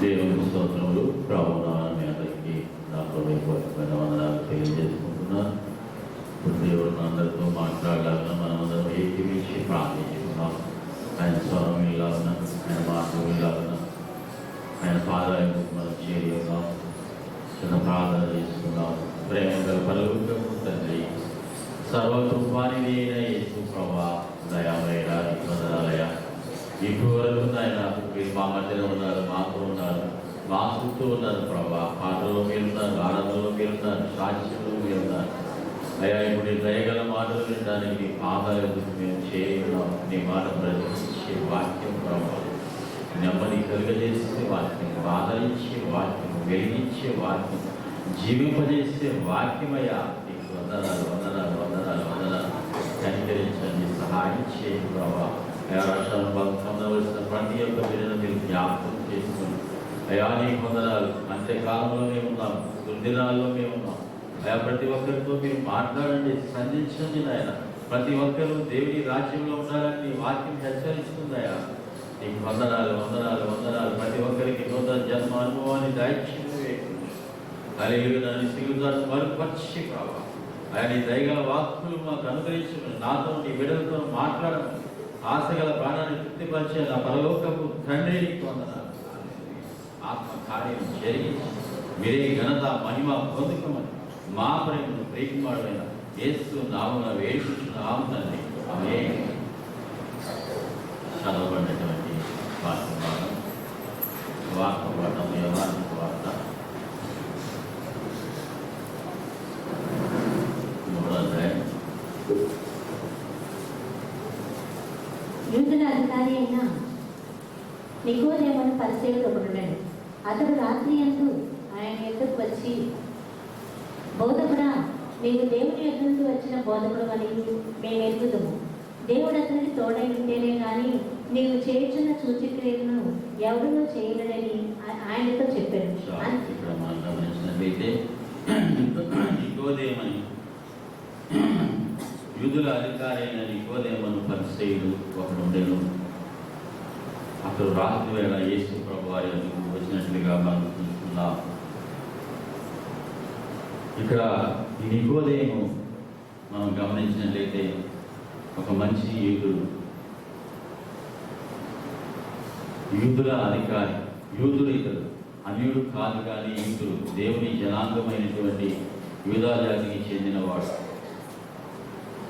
దేవుని స్తోత్రములు. ప్రభువునామమున మీ అందరికీ నా హృదయపూర్వకమైన వందనాలు తెలియజేసుకుంటున్నాను. ఇప్పుడు దేవుడు అందరితో మాట్లాడాలని మనం అందరం ఏకీవించి ప్రార్థించుకున్నాం. ఆయన స్వరం ఇలాగున, ఆయన మాటలు ఇలాగున, ఆయన పాదాలకు మనం చేరి ఉన్నాం. చిన్న ప్రార్థన చేసుకున్నాం. ప్రేమగల పరలోకపు తండ్రి, సర్వకృపానిధి అయిన యేసు ప్రభువా, దయామయుడ, నీకు వందనాలయ్యా. ఇప్పుడు వరకు ఆయన మీరు మా మధ్యలో ఉన్నారు, మాతో ఉన్నారు, మా చుట్టూ ఉన్నారు ప్రభా. పాటలో మీరున్నారు, ఆనందంలో మీరున్నారు, సాక్ష్యంలో మీరున్నారు అయ్యా. ఇప్పుడు నీ దయగల మాటలు వినడానికి నీ పాదాలకు మేము చేయడం, నీ మాట ప్రదర్శించే వాక్యం ప్రభావ, నెమ్మది కలుగజేసే వాక్యం, ఆదరించే వాక్యం, వెలిగించే వాక్యం, జీవింపజేసే వాక్యమయ్యా. నీకు వందనాలు వందనాలు వందనాలు వందనాలు. కనికరించండి, సహాయం చేయండి ప్రభావ. అయా రాష్ట్రాలను పొందవలసిన ప్రతి ఒక్క బిడ్డను మీరు జ్ఞాపకం చేసుకుని అయా నీకు వందనాలు. అంత్యకాలంలో మేము ఉన్నాం, దుర్దినాల్లో మేము ఉన్నాం అయా. ప్రతి ఒక్కరితో మీరు మాట్లాడండి, స్పందించండి నాయన. ప్రతి ఒక్కరూ దేవుని రాజ్యంలో ఉండాలని నీ వాక్యం హెచ్చరిస్తుందయా. నీకు వందనాలు వందనాలు వందనాలు. ప్రతి ఒక్కరికి నూతన జన్మ అనుభవాన్ని దయచేసి అలెలు నన్ను సిగుదాన్ని మరుపరిచి ప్రభావ ఆయన నీ దయగల వాక్కులు మాకు అనుగ్రహించమని, నాతో నీ బిడ్డలతో మాట్లాడమని, ఆశగల ప్రాణాన్ని తృప్తిపరిచే నా పరలోకపు తండ్రి నీకు వందనాలు. ఆత్మ కార్యం జరిగించి మీరే ఘనత మహిమ పొందుకోమని మా ప్రేమను ప్రేమాడైన యేసు నామమున వేడుకుంటున్నాము తండ్రి. ఆమేన్. చదవబడినటువంటి వార్తపాఠం యోహాను వార్త 3వ అధ్యాయం. యూదుల అధికారి అయిన నికోదేమును పరిసయ్యుడు ఒకడుండెను. అతడు రాత్రి యందు ఆయన యొద్దకు వచ్చి, బోధకుడా, నీవు దేవుని యొద్ద నుండి వచ్చిన బోధకుడు అని మేము ఎరుగుదుము. దేవుడు అతనికి తోడై ఉంటేనే కానీ నీవు చేయుచున్న సూచక్రియలను ఎవరినూ చేయలేడని ఆయనతో చెప్పాడు. ఇక్కడ మనం గమనించినట్లయితే నికోదేమని, యూదుల అధికారి అయిన నికోదేమును పరిసయ్యుడు ఒకడు ఉండెను. అతడు రాత్రి వేళ యేసు ప్రభువారి వద్దకు వచ్చినట్లుగా మనం చూస్తున్నాం. ఇక్కడ ఈ నికోదేము మనం గమనించినట్లయితే ఒక మంచి యూదుడు, యూదుల అధికారి. యూదుడు ఇతడు, అన్యుడు కాదు కానీ యూదుడు, దేవుని జనాంగమైనటువంటి యూదా జాతికి చెందినవాడు.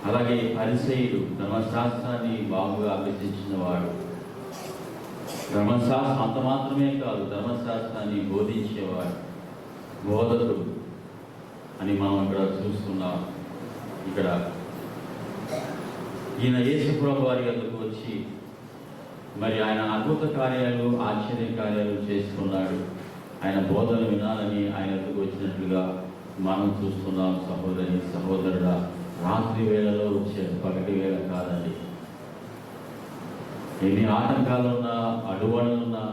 అలాగే పరిసయ్యుడు, ధర్మశాస్త్రాన్ని బాగుగా అభ్యసించినవాడు. ధర్మశాస్త్రం అంత మాత్రమే కాదు, ధర్మశాస్త్రాన్ని బోధించేవాడు, బోధకుడు అని మనం ఇక్కడ చూస్తున్నాం. ఇక్కడ ఈయన యేసు ప్రభు వారి వద్దకు వచ్చి మరి ఆయన అద్భుత కార్యాలు, ఆశ్చర్య కార్యాలు చేసుకున్నాడు. ఆయన బోధన వినాలని ఆయన వద్దకు వచ్చినట్లుగా మనం చూస్తున్నాం. సహోదరి సహోదరుడా, రాత్రి వేళలో వచ్చాడు, పగటి వేళ కాదండి. ఎన్ని ఆటంకాలున్నా, అడ్డువడులున్నా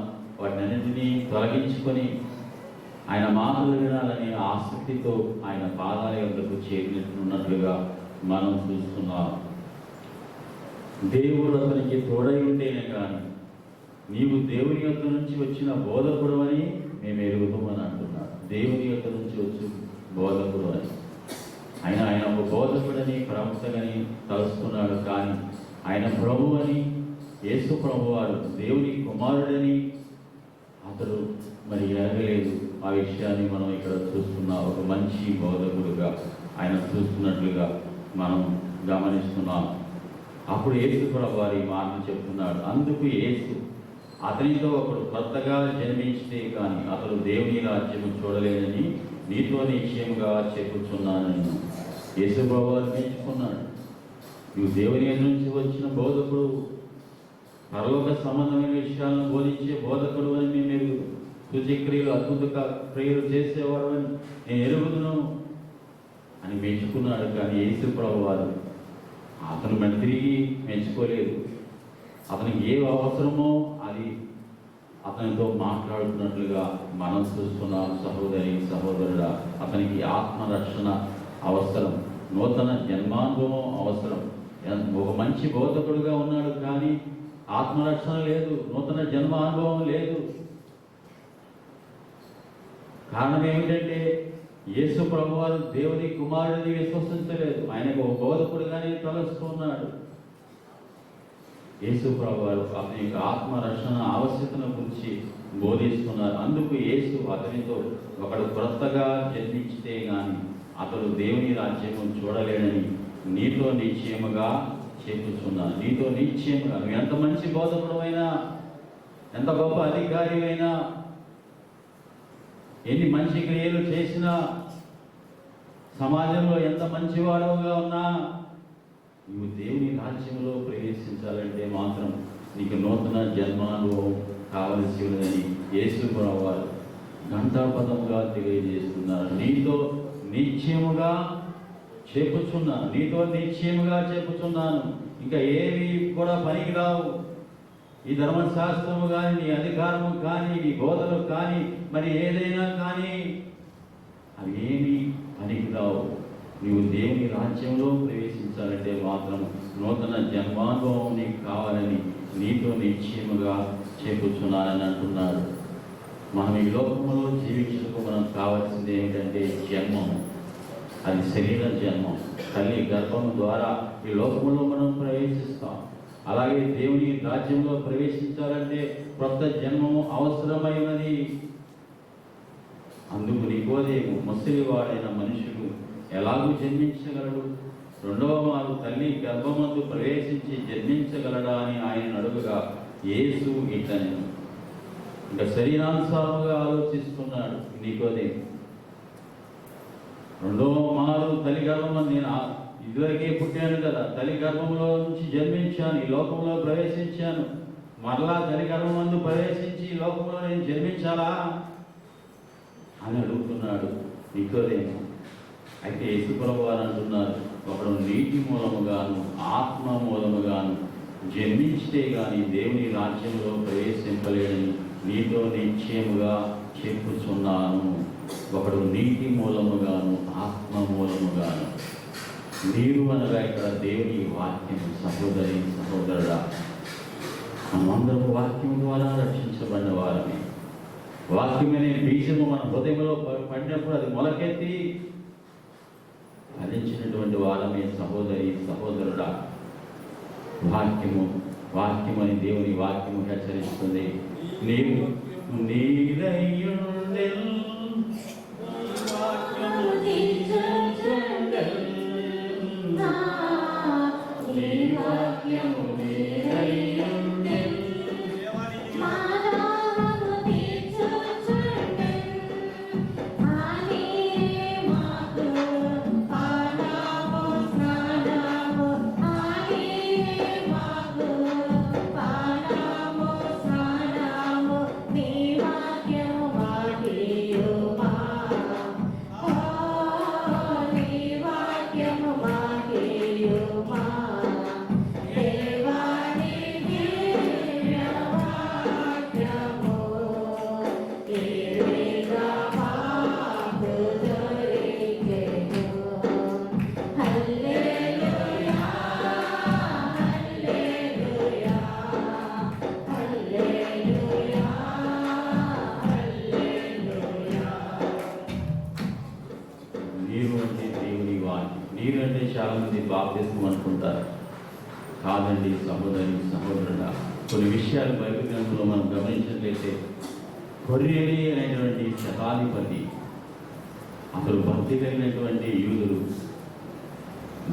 వాటినన్నింటినీ తొలగించుకొని ఆయన మాటలు వినాలని ఆసక్తితో ఆయన పాదాల యొద్దకు చేరినట్లుగా మనం చూస్తున్నాం. దేవుడు అతనికి తోడై ఉంటేనే కానీ నీవు దేవుని యొద్ద నుంచి వచ్చిన బోధకుడు అని మేము ఎరుగుతామని అంటున్నాడు. దేవుని యొద్ద నుంచి వచ్చి బోధకుడు అని ఆయన ఒక బోధకుడని, ప్రవక్తని తలుస్తున్నాడు. కానీ ఆయన ప్రభు అని, యేసు ప్రభు వారు దేవుని కుమారుడని అతడు మరి ఎరగలేదు. ఆ విషయాన్ని మనం ఇక్కడ చూస్తున్నాం. ఒక మంచి బోధకుడుగా ఆయన చూస్తున్నట్లుగా మనం గమనిస్తున్నాం. అప్పుడు యేసు ప్రభు వారి మాటలు చెప్తున్నాడు. అందుకు యేసు, అతనితో ఒకడు కొత్తగా జన్మించితే కానీ అతడు దేవుని రాజ్యము చూడలేదని నీతో నిశ్చయముగా చెప్పుచున్నానని యేసు ప్రభు వారు మెచ్చుకున్నాడు. నువ్వు దేవుని నుంచి వచ్చిన బోధకుడు, పరలోక సంబంధమైన విషయాలను బోధించే బోధకుడు అని మేము సూచక్రియలు, అద్భుత క్రియలు చేసేవాడు అని నేను ఎరుగుదును అని మెచ్చుకున్నాడు. కానీ యేసు ప్రభు వారు అతను మన తిరిగి మెచ్చుకోలేదు. అతనికి ఏ అవసరమో అది అతనితో మాట్లాడుతున్నట్లుగా మనం చూస్తున్నాం. సహోదరి సహోదరుడా, అతనికి ఆత్మరక్షణ అవసరం, నూతన జన్మానుభవం అవసరం. ఒక మంచి బోధకుడుగా ఉన్నాడు కానీ ఆత్మరక్షణ లేదు, నూతన జన్మ అనుభవం లేదు. కారణం ఏమిటంటే యేసు ప్రభువారు దేవుని కుమారుడిని విశ్వసించలేదు. ఆయనకు ఒక బోధకుడుగానే తలస్తున్నాడు. యేసు ప్రభువారు అతని యొక్క ఆత్మరక్షణ ఆవశ్యకతను గురించి బోధిస్తున్నారు. అందుకు యేసు అతనితో ఒకడు క్రొత్తగా జన్మించితే గాని అతడు దేవుని రాజ్యము చూడలేడని నీతో నిశ్చయముగా చెప్పుచున్నాను. నీతో నిశ్చయముగా, నువ్వు ఎంత మంచి బోధకుడు అయినా, ఎంత గొప్ప అధికారి అయినా, ఎన్ని మంచి క్రియలు చేసినా, సమాజంలో ఎంత మంచివాడవుగా ఉన్నా, నువ్వు దేవుని రాజ్యంలో ప్రవేశించాలంటే మాత్రం నీకు నూతన జన్మానుభవం కావలసి ఉన్నదని యేసు ప్రభువారు ఘంటాపదంగా తెలియజేస్తున్నారు. నీతో నిశ్చయముగా చెప్పుచున్నాను. ఇంకా ఏవి కూడా పనికిరావు. ఈ ధర్మశాస్త్రము కానీ, నీ అధికారము కానీ, నీ బోధలు కానీ, మరి ఏదైనా కానీ అవి ఏమీ పనికిరావు. నీవు దేవుని రాజ్యంలో ప్రవేశించాలంటే మాత్రం నూతన జన్మానుభవం నీకు కావాలని నీతో నిశ్చయముగా చెప్పుచున్నానని అంటున్నాడు. మనం ఈ లోకంలో జీవించడానికి మనం కావాల్సింది ఏమిటంటే జన్మము. అది శరీర జన్మం. తల్లి గర్భం ద్వారా ఈ లోకంలో మనం ప్రవేశిస్తాం. అలాగే దేవుని రాజ్యంలో ప్రవేశించాలంటే కొత్త జన్మము అవసరమైనది. అందుకు నికోదేము ముసలివాడైన మనుషుడు ఎలాగూ జన్మించగలడు? రెండవ మారు తల్లి గర్భమందు ప్రవేశించి జన్మించగలడా అని ఆయన అడుగుగా యేసు ఇట్లనెను. ఇంకా శరీరానుసారముగా ఆలోచిస్తున్నాడు నికోదేము. రెండవ మారు తల్లి గర్భంలో నేను ఇదివరకే పుట్టాను కదా, తల్లి గర్భంలో నుంచి జన్మించాను, ఈ లోకంలో ప్రవేశించాను, మరలా తల్లి గర్భమందు ప్రవేశించి ఈ లోకంలో నేను జన్మించాలా అని అడుగుతున్నాడు నికోదేము. అయితే యేసు ప్రభువారు అంటున్నారు, ఒకడు నీటి మూలముగాను ఆత్మ మూలముగాను జన్మించితే గాని దేవుని రాజ్యంలో ప్రవేశింపలేడని నీతో నిశ్చయముగా చెప్పుచున్నాను. ఒకడు నీటి మూలముగాను ఆత్మ మూలముగాను. నీరు అనగా ఇక్కడ దేవుని వాక్యం. సహోదరుడా, మనమందరము వాక్యం ద్వారా రక్షించబడిన వారమే. వాక్యం అనే బీజము మన హృదయంలో పడినప్పుడు అది మొలకెత్తి ఫలించినటువంటి వారమే. సహోదరుడా, వాక్యము అని దేవుని వాక్యము హెచ్చరిస్తుంది. నీవు నీరయ్యుండెల్ నీరు అంటే చాలా మంది బాప్తిస్మం అనుకుంటారు. కాదండి సహోదరుడా, కొన్ని విషయాలు బైబిల్ గ్రంథంలో మనం గమనించినట్లయితే కొర్నేలి అనేటువంటి శతాధిపతి, అసలు భక్తి కలిగినటువంటి యూదులు,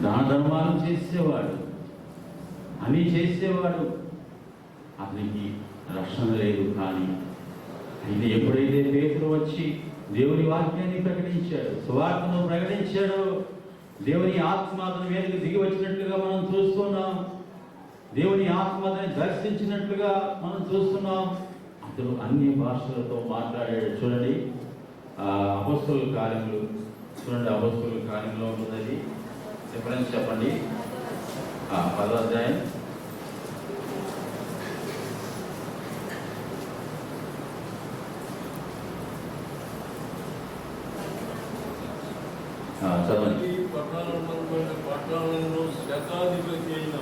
దాన ధర్మాలు చేసేవాడు, అన్నీ చేసేవాడు. అతనికి రక్షణ లేదు. కానీ అయితే ఎప్పుడైతే పేతురు వచ్చి దేవుని వాక్యాన్ని ప్రకటించాడు, సువార్తను ప్రకటించాడు, దేవుని ఆత్మ అతని మీదకి దిగి వచ్చినట్లుగా మనం చూస్తున్నాం. దేవుని ఆత్మ అతని దర్శించినట్లుగా మనం చూస్తున్నాం. అతడు అన్ని భాషలతో మాట్లాడాడు. చూడండి, అపొస్తలుల కార్యములు చూడండి, అపొస్తలుల కార్యంలో ఉన్నది. రిఫరెన్స్ చెప్పండి. 10వ అధ్యాయం చదవండి. పట్టణంలో శతాధిపతి అయిన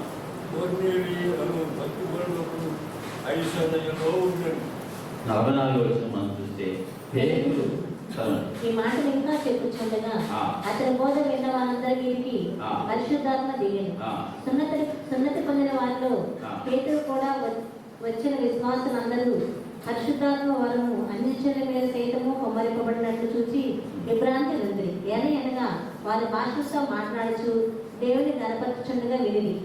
కొర్నేలి అను భక్తిపరులకు 500 ఉండేది. 44 మనం చూస్తే పేతురు ఈ మాటలు ఇంకా చెప్పుచుండగా అతని బోధ విన్న వారందరి మీదకి పరిశుద్ధాత్మ దిగను. సున్నతి పొందిన వారిలో పేతురు కూడా వచ్చిన విశ్వాసులందరూ పరిశుద్ధాత్మ వరము అందించిన మీద సైతము కొమ్మరింపబడినట్లు చూసి విభ్రాంతి ఉంది. అనగా వారి భాషతో మాట్లాడుచు దేవుని గణపరచుండగా వినిది.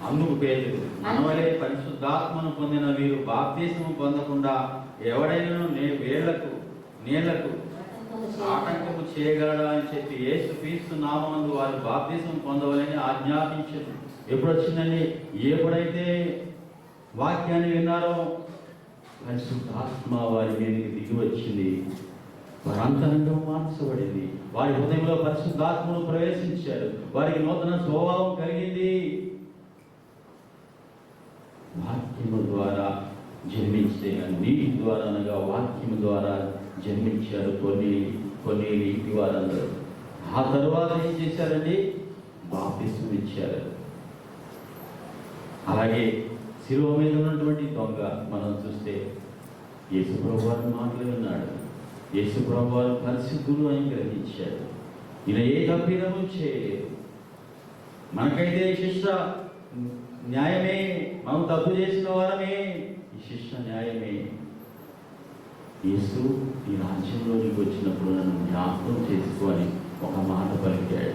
అందుకు పేతురు, మనవలే పరిశుద్ధాత్మను పొందిన వీరు బాప్తిస్మము పొందకుండా ఎవడైనా నీళ్లకు ఆటంకము చేయగలడా అని చెప్పి యేసు క్రీస్తు నామమునందు వారు బాప్తిస్మం పొందవలని ఆజ్ఞాపించారు. ఎప్పుడు వచ్చిందండి? ఎప్పుడైతే వాక్యాన్ని విన్నారో పరిశుద్ధాత్మ వారి మీదకి దిగి వచ్చింది. వారి అంతరంగం మార్చబడింది. వారి హృదయంలో పరిశుద్ధాత్మను ప్రవేశించారు. వారికి నూతన స్వభావం కలిగింది. వాక్యము ద్వారా జన్మించే నీటి ద్వారా అనగా వాక్యము ద్వారా జన్మించారు కొన్ని నీటి వారందరూ. ఆ తరువాత ఏం చేశారండి? బాప్తిస్మం ఇచ్చారు. అలాగే శిలువ మీద ఉన్నటువంటి దొంగ మనం చూస్తే యేసుప్రభు వారి మాటలు విన్నాడు. యేసుప్రభు వారు పరిశుద్ధులు అని గ్రహించాడు. ఈయన ఏ తప్పిదము చేయలేదు. మనకైతే శిక్ష న్యాయమే, మనం తప్పు చేసిన వారమే, ఈ శిక్ష న్యాయమే. యేసు ఈ రాజ్యంలోనికి వచ్చినప్పుడు నన్ను జ్ఞాపకం చేసుకొని ఒక మాట పలికాడు.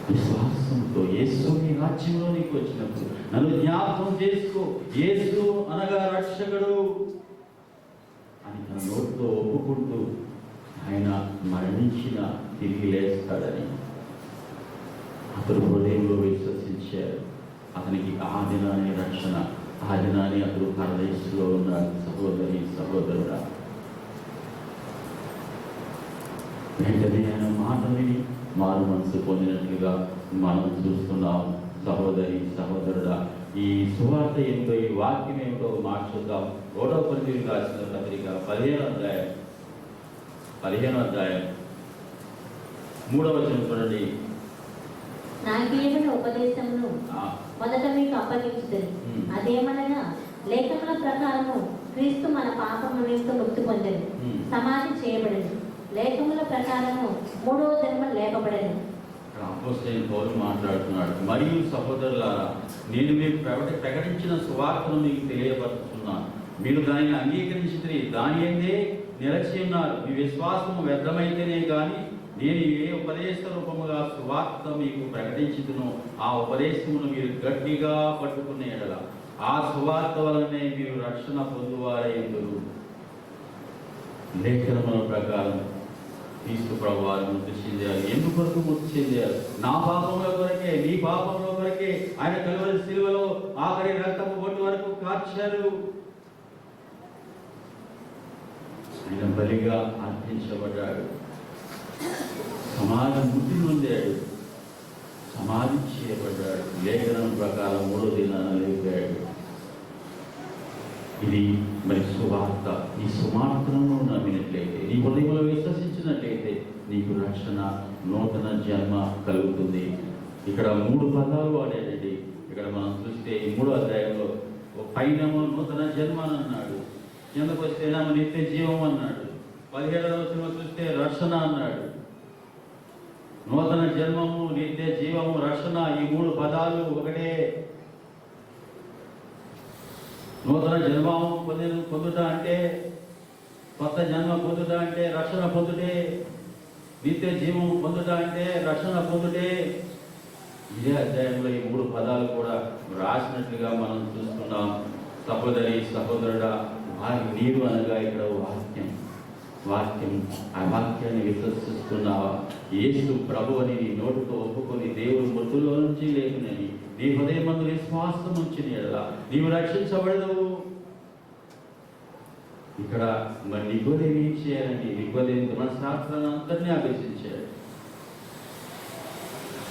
విశ్వాసంతో యేసు ఈ రాజ్యంలోనికి వచ్చినప్పుడు నన్ను జ్ఞాపకం చేసుకో, యేసు అనగా రక్షకుడు అని తన నోటితో ఒప్పుకుంటూ ఆయన మరణించిన తిరిగి లేస్తాడని అతడు హృదయంలో విశ్వసించారు. అతనికి ఆ దినాన్ని రక్షణ, ఆ దినాన్ని అతడు పరదేశంలో ఉన్నాడు. సహోదరి సహోదరుడా, వెంటనే ఆయన మాట విని మారు మనసు పొందినట్లుగా మనం చూస్తున్నాం. సహోదరి సహోదరుడా, ఈ సువార్త ఏమిటో, ఈ వాక్యం ఏమిటో మాట చూద్దాం. 1వ కొరింథీయులకు రాసిన పత్రిక 15వ అధ్యాయం 3వ వచనం చూడండి. నాకేమైనా ఉపదేశమును మొదట మీకు అప్పగించుతుంది. అదేమనగా లేఖముల ప్రకారము క్రీస్తు మన పాపము నిమిత్తం ముక్తి పొందెను, సమాధి చేయబడెను, లేఖముల ప్రకారము 3వ దినమున లేపబడెను. అపోస్తలుడైన పౌలు మాట్లాడుతున్నాడు. మరియు సహోదరులారా, నేను మీకు ప్రకటించిన సువార్తను మీకు తెలియపరుస్తున్నాను. మీరు దానిని అంగీకరించితే దాని అందే నిలిచి ఉన్నారు. మీ విశ్వాసము వ్యర్థమైతేనే కానీ నేను ఏ ఉపదేశ రూపముగా సువార్త మీకు ప్రకటించుతునో ఆ ఉపదేశమును మీరు గట్టిగా పట్టుకునే ఎడల ఆ సువార్త వలనే మీరు రక్షణ పొందువారయ్యుందురు. లేఖనముల ప్రకారం క్రీస్తు ప్రభువారు మృతి చెందారు. ఎందుకొరకు మృతి చెందారు? నా పాపంలో కొరకే, నీ పాపంలో కొరకే ఆయన కలువరి శిలువలో ఆఖరి రక్తము బొట్టు వరకు కార్చారు. ఆయన బలిగా అర్పించబడ్డాడు. సమాధి మృతి పొందాడు, సమాధి చేయబడ్డాడు. లేఖనం ప్రకారం 3వ దినాన లేపాడు. ఇది మరి సువార్త. ఈ సువార్తను నమ్మినట్లయితే, నీ హృదయంలో విశ్వసించినట్లయితే నీకు రక్షణ, నూతన జన్మ కలుగుతుంది. ఇక్కడ 3 పదాలు వాడాడండి. ఇక్కడ మనం చూస్తే ఈ 3వ అధ్యాయంలో పైనేమో నూతన జన్మ అని అన్నాడు, కిందకు వస్తేనేమో నిత్య జీవం అన్నాడు, 17వ వచనంలో చూస్తే రక్షణ అన్నాడు. నూతన జన్మము, నిత్య జీవము, రక్షణ, ఈ 3 పదాలు ఒకటే. నూతన జన్మము పొందుట అంటే, కొత్త జన్మ పొందుట అంటే రక్షణ పొందుటే. నిత్య జీవం పొందుట అంటే రక్షణ పొందుటే. ఇదే అధ్యాయంలో ఈ 3 పదాలు కూడా రాసినట్లుగా మనం చూస్తున్నాం. సహోదరి సహోదరుడా, నీరు అనగా ఇక్కడ వాక్యం. ఆ వాక్యాన్ని విశ్వసిస్తున్నావా? యేసు ప్రభు అని నీ నోటితో ఒప్పుకొని దేవుడు మృతుల్లో నుంచి లేకునని నీ హృదయమందు విశ్వాసం ఉంచిన ఎడల నీవు రక్షించబడదు. ఇక్కడ మరి నికోదేము ఏం చేయాలండి? నికోదేము ధర్మశాస్త్రాన్ని అంతటినీ అభ్యసించాడు.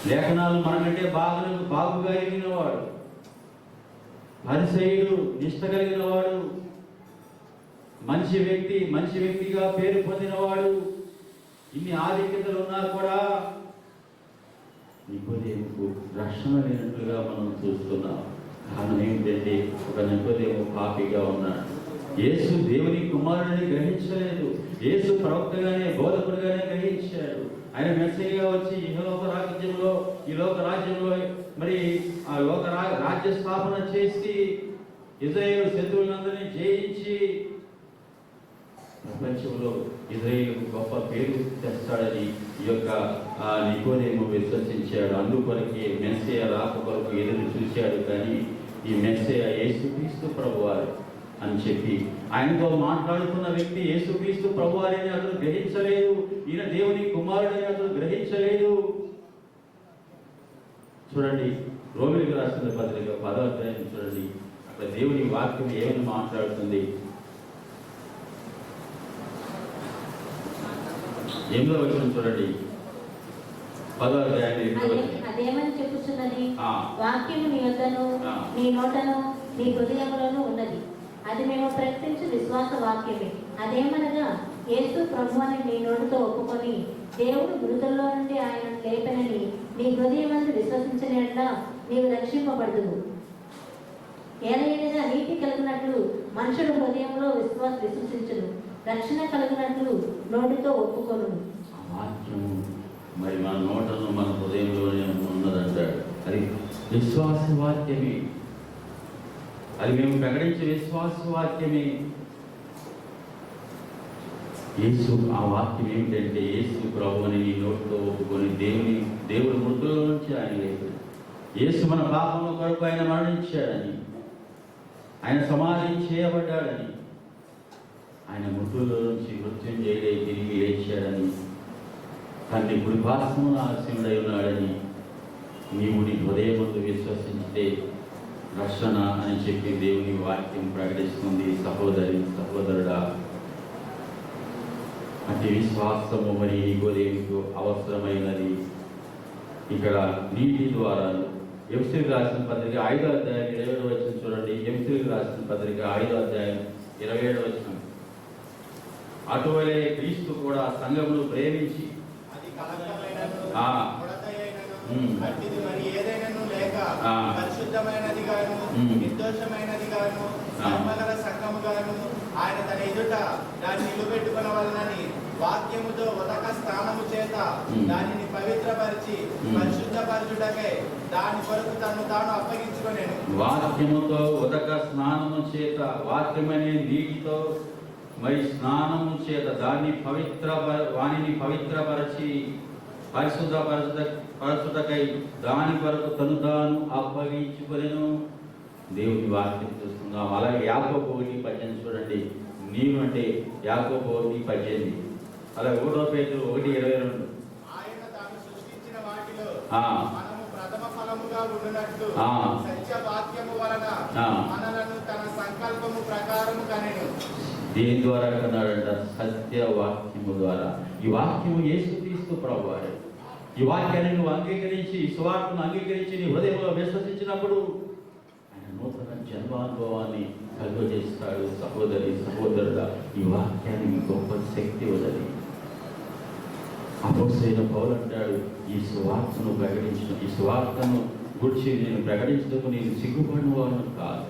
లేఖనాలు మనకంటే బాగుగా ఎరిగినవాడు, పరిసయ్యుడు, నిష్ట కలిగిన వాడు, మంచి వ్యక్తిగా పేరు పొందినవాడు. ఇన్ని ఆధిక్యతలు ఉన్నా కూడా నికోదేముకు రక్షణ లేనట్లుగా మనం చూస్తున్నాం. కారణం ఏమిటంటే ఒక నికోదేము పాపిగా ఉన్నాడు. యేసు దేవుని కుమారుడిని గ్రహించలేదు. యేసు ప్రవక్తగానే బోధకుడుగానే గ్రహించాడు. ఆయన మెస్సీగా వచ్చి ఈ లోక రాజ్యంలో మరి ఆ లోక రాజ్య స్థాపన చేసి ఇజ్రాయేలు శత్రువులందరినీ జయించి ప్రపంచంలో ఇజ్రాయేలుకు గొప్ప పేరు తెస్తాడని ఈ యొక్క నికోదేము విశ్వసించాడు. అందుకొరకే మెస్సీయ రాక కొరకు ఎదురు చూశాడు. కానీ ఈ మెస్సీయ యేసుక్రీస్తు ప్రభువారు అని చెప్పి ఆయనతో మాట్లాడుతున్న వ్యక్తి యేసుక్రీస్తు ప్రభువారిని అతను గ్రహించలేదు. ఈయన దేవుని కుమారుడని అతను గ్రహించలేదు. చూడండి, రోమిలికి రాసిన పత్రిక 10వ అధ్యాయం చూడండి. అక్కడ దేవుని వాక్యం ఏమని మాట్లాడుతుంది. 8వ వచనం చూడండి. 10వ అధ్యాయం 8వ వచనం. అదేమని చెప్పుచున్నది, ఆ. వాక్యము నీ యొద్దను ఆ. నీ నోటను నీ హృదయములోను ఉన్నది, అది మేము ప్రకటించు విశ్వాస వాక్యమే. అదేమనగా యేసు ప్రభువుని నీ నోటితో ఒప్పుకొని దేవుడు మృతుల్లో నుండి ఆయన లేపనని నీ హృదయమందు విశ్వసించిన యెడల నీవు రక్షింపబడుదువు. ఏలయనగా నీతి కలిగినట్లు మనుషుడు హృదయంలో విశ్వసించును, రక్షణ కలిగినట్లు నోటితో ఒప్పుకొను. వాక్యము మరి మన నోటను మన హృదయంలోనే ఉన్నదంటాడు. అది విశ్వాస వాక్యమే. అది మేము ప్రకటించే విశ్వాస వాక్యమే. యేసు ఆ వాక్యం ఏమిటంటే యేసు ప్రభువుని నీ నోటితో ఒప్పుకొని దేవుడు మృతుల నుంచి ఆయన లేదు. యేసు మన పాపముల కొరకు ఆయన మరణించాడని, ఆయన సమాధి చేయబడ్డాడని, ఆయన మృతుల నుంచి మృత్యుంజయుడై తిరిగి లేచాడని, తండ్రి కుడిపార్శ్వమున ఆసీనుడై ఉన్నాడని నీవు నీ హృదయమందు విశ్వసించితే రక్షణ అని చెప్పి దేవుని వాక్యం ప్రకటిస్తుంది. సహోదరుడా, అతి విశ్వాసము మరి నికోదేముకు అవసరమైనది. ఇక్కడ నీటి ద్వారా ఎఫెసీయులకు రాసిన పత్రిక 5వ అధ్యాయం 27వ వచనం చూడండి. ఎఫెసీయులకు రాసిన పత్రిక 5వ అధ్యాయం 27వ వచనం. అటువలే క్రీస్తు కూడా సంఘమును ప్రేమించి ఆ. అట్టిది మరి ఏదైనాను లేక పరిశుద్ధమైనది గాను నిర్దోషమైనది గాను ధర్మగల సంఘము గాను ఆయన తన ఎదుట దాన్ని నిలబెట్టుకొనవలనని వాక్యముతో ఉదక స్నానము చేత దానిని పవిత్రపరిచి పరిశుద్ధపరచుటకై దాని కొరకు తను తాను అప్పగించుకొనెను. వాక్యముతో ఉదక స్నానము చేత, వాక్యమనే నీటితో మరి స్నానము చేత వానిని పవిత్రపరచి పరిశుద్ధపరచుటకై దాని కొరకు తను తాను అప్పగించుకొనెను. దేవుని వాక్యం చూస్తున్నాం. అలాగే యాకోబు 1:18 చూడండి. నీవు అంటే యాకోబు 1:18. అలాగే 1 పేతురు 1:22. ఆయన తాను సృష్టించిన వాటిలో ఆ. మనము ప్రథమ ఫలముగా ఉండునట్లు ఆ. సత్య వాక్యము వలన ఆ. మనలను తన సంకల్పము ప్రకారము కనెను. దేని ద్వారా కన్నాడంట? సత్య వాక్యము ద్వారా. ఈ వాక్యము యేసుక్రీస్తు ప్రభువారే. ఈ వాక్యాన్ని నువ్వు అంగీకరించి, సువార్తను అంగీకరించి నీ హృదయంలో విశ్వసించినప్పుడు ఆయన నూతన జన్మానుభవాన్ని కలుగజేస్తాడు. సహోదరుడా, ఈ వాక్యానికి గొప్ప శక్తి ఉన్నది. అపోస్తలుడైన పౌలు అంటాడు, ఈ సువార్తను ప్రకటించిన, ఈ సువార్తను గురించి నేను ప్రకటించడానికి నేను సిగ్గుపడినవాడు కాదు.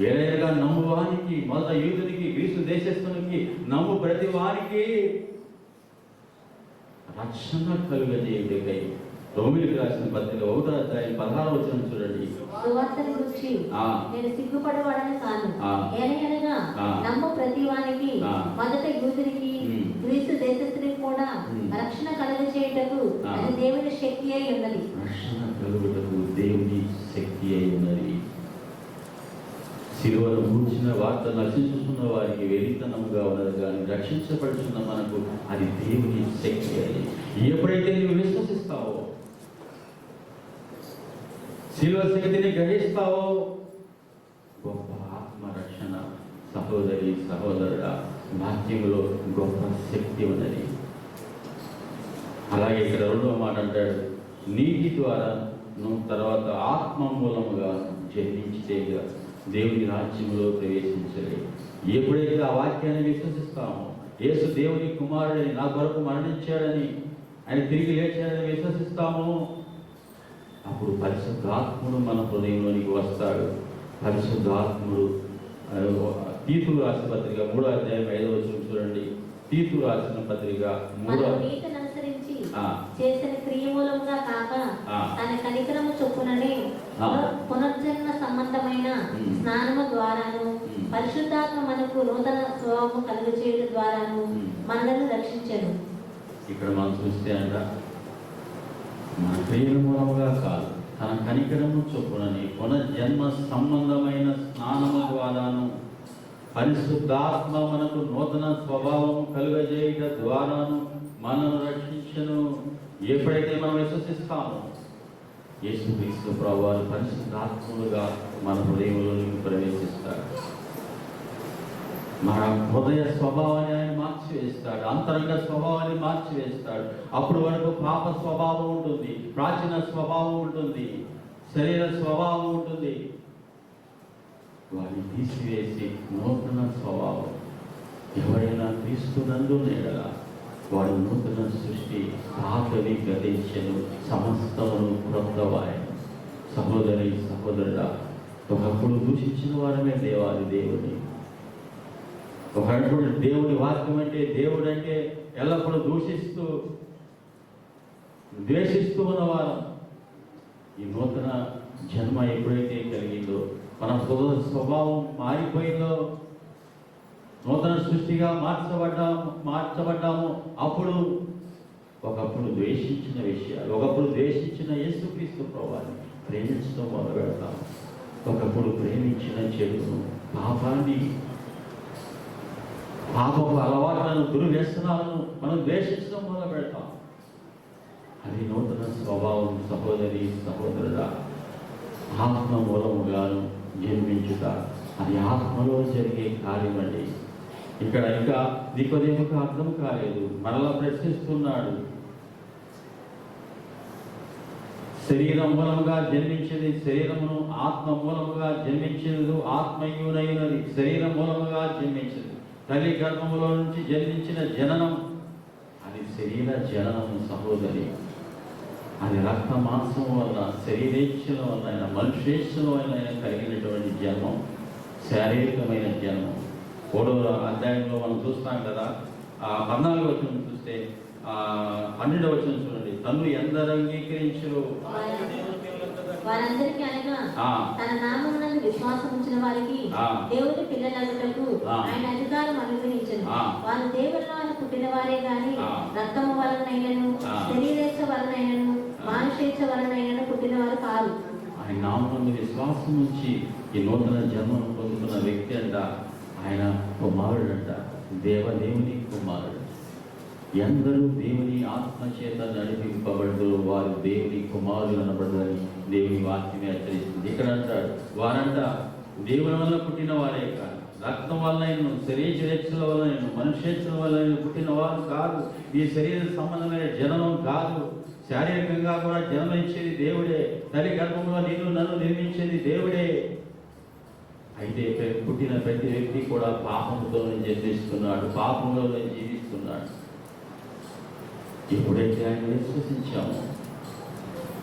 ఏదైనా నమ్మువానికి, మొదట యూదునికి, గ్రీసు దేశస్థునికి, నమ్ము ప్రతి వారికి రక్షణ కలుగజేయుటకై రోమిలికి రాసిన పత్రిక 1వ అధ్యాయం 16వ వచనం చూడండి. సువార్తను గురించి నేను సిగ్గుపడవాడని కాదు, ఏలయనగా నమ్ము ప్రతి వానికి, మొదట యూదునికి, గ్రీసు దేశస్థునికి కూడా రక్షణ కలుగజేయుటకు అది దేవుని శక్తి అయి ఉన్నది. రక్షణ కలుగుటకు దేవుని శక్తి అయి ఉన్నది. సిలువను కూర్చిన వార్త నశించుతున్న వారికి వెరితనముగా ఉన్నది, కానీ రక్షించబడుతున్న మనకు అది దేవుని శక్తి అని ఎప్పుడైతే నువ్వు విశ్వసిస్తావో, సిలువ శక్తిని గ్రహిస్తావో, గొప్ప ఆత్మరక్షణ సహోదరుడా, వాక్యములో గొప్ప శక్తి ఉన్నది. అలాగే ఇక్కడ 2వ మాట అంటాడు, నీటి ద్వారా నువ్వు తర్వాత ఆత్మ మూలముగా జన్మించితేగా దేవుని రాజ్యంలో ప్రవేశించలేదు. ఎప్పుడైతే ఆ వాక్యాన్ని విశ్వసిస్తామో, యేసు దేవుని కుమారుడని, నా కొరకు మరణించాడని, ఆయన తిరిగి లేచాడని విశ్వసిస్తామో, అప్పుడు పరిశుద్ధాత్ముడు మన హృదయంలోనికి వస్తాడు. పరిశుద్ధాత్ముడు తీతు రాసిన పత్రిక 3వ అధ్యాయం 5వ వచనం చూడండి. తీతు రాసిన పత్రిక 3వ మనము నీతిని అనుసరించి ఆ. చేసిన క్రియ మూలముగా కాక ఆ. తన కనికరము చొప్పుననే ఆ. పునర్జన్మ సంబంధమైన స్నానము ద్వారాను పరిశుద్ధాత్మ మనకు నూతన స్వభావము కలుగు చేయడం ద్వారాను మనలను రక్షించెను. ఇక్కడ మనం చూస్తే అంట మన క్రియల మూలముగా కాదు, తన కనికరము చొప్పునని పునర్జన్మ సంబంధమైన స్నానము ద్వారాను పరిశుద్ధాత్మ మనకు నూతన స్వభావము కలుగజేయుట ద్వారాను మనను రక్షించను. ఎప్పుడైతే మనం విశ్వసిస్తామో యేసుక్రీస్తు ప్రభువారు పరిశుద్ధాత్ములుగా మన హృదయంలోనికి ప్రవేశిస్తాడు. మన హృదయ స్వభావాన్ని ఆయన మార్చివేస్తాడు, అంతరంగ స్వభావాన్ని మార్చివేస్తాడు. అప్పుడు వరకు పాప స్వభావం ఉంటుంది, ప్రాచీన స్వభావం ఉంటుంది, శరీర స్వభావం ఉంటుంది. వారిని తీసివేసి నూతన స్వభావం, ఎవరైనా క్రీస్తునందు నేడల వాడు నూతన సృష్టి, పాతవి గతించెను, సమస్తమును క్రొత్తవాయెను. సహోదరి సహోదరుడా, ఒకప్పుడు దూషించిన వారమే దేవాది దేవుని, ఒకప్పుడు దేవుని వాక్యం అంటే దేవుడు అంటే ఎల్లప్పుడూ దూషిస్తూ ద్వేషిస్తూ ఉన్నవారు. ఈ నూతన జన్మ ఎప్పుడైతే కలిగిందో, మన స్వభావం మారిపోయిందో, నూతన సృష్టిగా మార్చబడ్డాము. అప్పుడు ఒకప్పుడు ద్వేషించిన విషయాలు, ఒకప్పుడు ద్వేషించిన యేసుక్రీస్తు ప్రభువుని ప్రేమించడం మొదలు పెడతాము. ఒకప్పుడు ప్రేమించిన చెడును, పాపాన్ని, పాపపు అలవాట్లను, దుర్వ్యసనాలను మనం ద్వేషించడం మొదలు పెడతాం. అది నూతన స్వభావం. సహోదరి సహోదరుడా, ఆత్మ మూలముగాను జన్మించుట, అది ఆత్మలో జరిగే కార్యం అండి. ఇక్కడ ఇంకా నికోదేముకు అర్థం కాలేదు, మరలా ప్రశ్నిస్తున్నాడు. శరీరం మూలముగా జన్మించేది శరీరమును, ఆత్మ మూలముగా జన్మించేది ఆత్మయునైనది. శరీరం మూలముగా జన్మించేది, తల్లి గర్భములో నుంచి జన్మించిన జననం, అది శరీర జననము సహోదరి. అది రక్త మాంసం వల్ల, శరీరేచ్ఛల వల్ల, మనుషేచ్ఛల వల్ల కలిగినటువంటి జన్మం, శారీరకమైన జన్మం. 3వ అధ్యాయంలో మనం చూస్తాం కదా, 14వ వచనం చూస్తే 12వ వచనం చూడండి. తన్ను ఎందరు అంగీకరించరు వారందరికీ అనగా తన నామమునందు విశ్వాసం ఉంచిన వారికి దేవుని పిల్లలగుటకు ఆయన అధికారం అనుగ్రహించను. వారు దేవుని పుట్టిన వారే గాని రక్తము వలనైనను, శరీరేచ్ఛ వలనైనను, మానుషేచ్ఛ వలనైనను పుట్టిన వారు కాదు. ఆయన నామమునందు విశ్వాసం ఉంచి ఈ నూతన జన్మను పొందుతున్న వ్యక్తి అంట ఆయన కుమారుడు అంట, దేవుని కుమారుడు. ఎందరూ దేవుని ఆత్మచేత నడిపింపబడ్డో వారు దేవుని కుమారులు అనబడ్డని దేవుని వాక్యమే హెచ్చరిస్తుంది. ఇక్కడ అంటాడు, వారంట దేవుని వల్ల పుట్టిన వారే కాదు, రక్తం వలన, శరీరేచ్ఛల వలన, మనుషేచ్ఛల వలన పుట్టిన వారు కాదు. ఈ శరీర సంబంధమైన జననం కాదు, శారీరకంగా కూడా జన్మించేది దేవుడే. తల్లి గర్భంలో నన్ను నిర్మించేది దేవుడే. అయితే పుట్టిన ప్రతి వ్యక్తి కూడా పాపంతోనే జన్మిస్తున్నాడు, పాపంలోనే జీవిస్తున్నాడు. ఎప్పుడైతే ఆయన విశ్వసించామో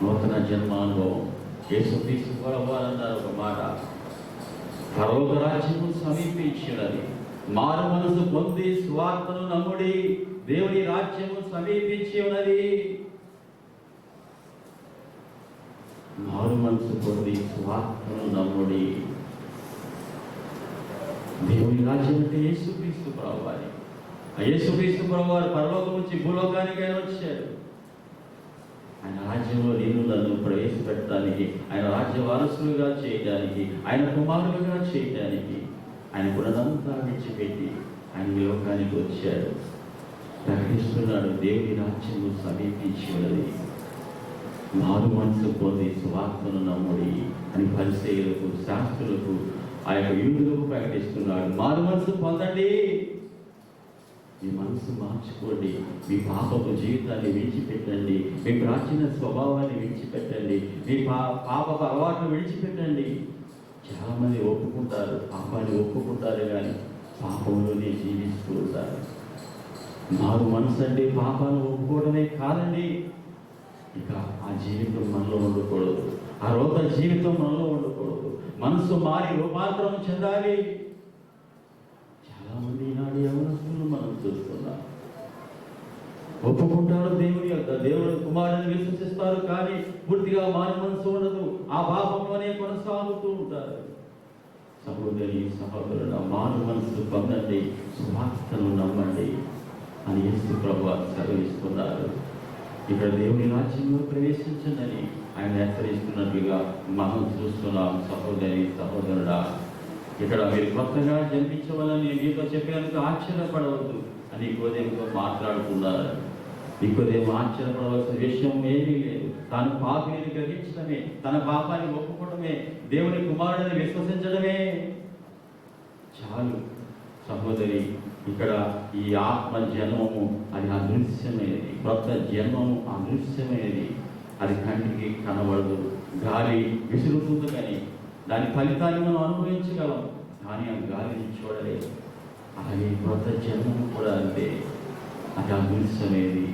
నూతన జన్మానుభవం, యేసుక్రీస్తు ప్రభువారు అన్నారు ఒక మాట, పరలోక రాజ్యము సమీపించినది, మారు మనసు పొంది సువార్తను నమ్ముడి, దేవుని రాజ్యము సమీపించి ఉన్నది. మారు మనసు పొంది సువార్తను నమ్ముడి. దేవుని రాజ్యం అంటే యేసుక్రీస్తు ప్రభువారు. ఆ యేసుక్రీస్తు ప్రభువారు పరలోకం నుంచి భూలోకానికి ఆయన వచ్చాడు. ఆయన రాజ్యంలో నన్ను ప్రవేశపెట్టడానికి, ఆయన రాజ్య వారసులుగా చేయడానికి, ఆయన కుమారులుగా చేయడానికి ఆయన గుణదంతా విడిచిపెట్టి ఆయన ఈ లోకానికి వచ్చాడు. ప్రకటిస్తున్నాడు, దేవుని రాజ్యము సమీపించి ఉన్నది, మారు మనసు పొంది సువార్తను నమ్ముడి అని పరిసయ్యులకు, శాస్త్రులకు, ఆ యొక్క యూదులకు ప్రకటిస్తున్నాడు. మారు మనసు పొందండి, మీ మనసు మార్చుకోండి, మీ పాపపు జీవితాన్ని విడిచిపెట్టండి, మీ ప్రాచీన స్వభావాన్ని విడిచిపెట్టండి, మీ పాపపు అలవాటును విడిచిపెట్టండి. చాలామంది ఒప్పుకుంటారు, పాపాన్ని ఒప్పుకుంటారు, కానీ పాపంలోనే జీవిస్తూ ఉంటారు. మారు మనసు అంటే పాపాన్ని ఒప్పుకోవడమే కాదండి, ఇక ఆ జీవితం మనలో ఉండకూడదు, ఆ రోత జీవితం మనలో ఉండకూడదు. మనసు మారి రూపాంతరం చెందాలి. చాలామంది ఈనాడు యవనస్తులను మనం చూస్తున్నాం. ఒప్పుకుంటారు దేవుని యొక్క దేవుడు కుమారుని విశ్వసిస్తారు, కానీ పూర్తిగా మారు మనసు ఉండదు, ఆ పాపంలోనే కొనసాగుతూ ఉంటారు. సహోదరి సహోదరుడు, మారు మనసు పొందండి, సువార్తను నమ్మండి అని యేసు ప్రభువు సెలవిస్తున్నారు. ఇక్కడ దేవుని రాజ్యంలో ప్రవేశించండి ఆయన హెచ్చరిస్తున్నట్లుగా మనం చూస్తున్నాం. సహోదరి సహోదరుడా, ఇక్కడ మీరు కొత్తగా జన్మించవాలని మీతో చెప్పినందుకు ఆశ్చర్యపడవద్దు అని నికోదేముతో మాట్లాడుతున్నారు. నికోదేము ఆశ్చర్యపడవలసిన విషయం ఏమీ లేదు. తాను పాపిని గ్రహించడమే, తన పాపాన్ని ఒప్పుకోవడమే, దేవుని కుమారుడిని విశ్వసించడమే చాలు. సహోదరి, ఇక్కడ ఈ ఆత్మ జన్మము అది అదృశ్యమైనది, కొత్త జన్మము అదృశ్యమైనది. అది కంటికి కనబడదు, గాలి విసురుతుంది, కానీ దాని ఫలితాన్ని మనం అనుభవించగలం, కానీ ఆ గాలిని చూడలేదు. అలాగే కొత్త జన్మము కూడా అంతే, అది అదృశ్యమైనది.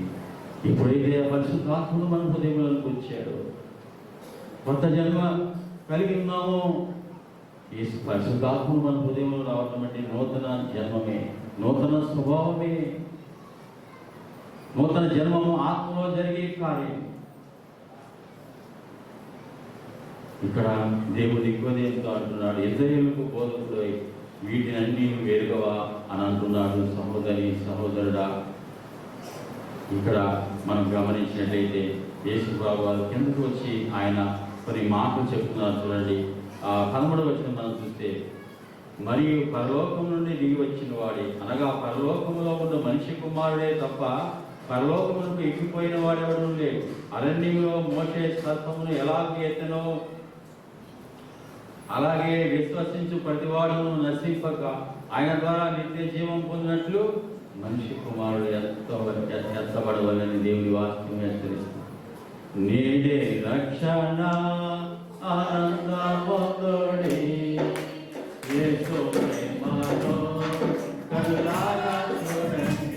ఎప్పుడైతే పరిశుద్ధాత్ముడు మన హృదయంలోకి వచ్చాడో, కొత్త జన్మ కలిగి ఉన్నామో, ఈ పరిశుద్ధాత్ముడు మన హృదయంలో రావటం అంటే నూతన జన్మమే, నూతన స్వభావమే, నూతన జన్మము ఆత్మలో జరిగే కార్యం. ఇక్కడ దేవుడు నికోదేముతో అంటున్నాడు, ఇశ్రాయేలుకు బోధకుడై వీటినన్నీ వేరుగవా అని అంటున్నాడు. సహోదరి సహోదరుడా, ఇక్కడ మనం గమనించినట్లయితే యేసు ప్రభువు వారు కిందకు వచ్చి ఆయన కొన్ని మాటలు చెప్తున్నారు. చూడండి, 13వ వచనం మనం చూస్తే, మరియు పరలోకం నుండి దిగి వచ్చిన వాడే, అనగా పరలోకములో ఉన్న మనిషి కుమారుడే తప్ప పరలోకములకు ఎక్కిపోయిన వాడెవడూ లేడు. అరణ్యంలో మోషే సర్పమును ఎలాగ ఎత్తనో అలాగే విశ్వసించు ప్రతివాడును నశింపక ఆయన ద్వారా నిత్య జీవం పొందినట్లు మనిషి కుమారుడు ఎత్తబడవలని దేవుని వాక్యం హెచ్చరిస్తుంది. నేడే రక్షణ ఆనందమొందుడి, యేసు ప్రేమలో కనులారా చూడండి.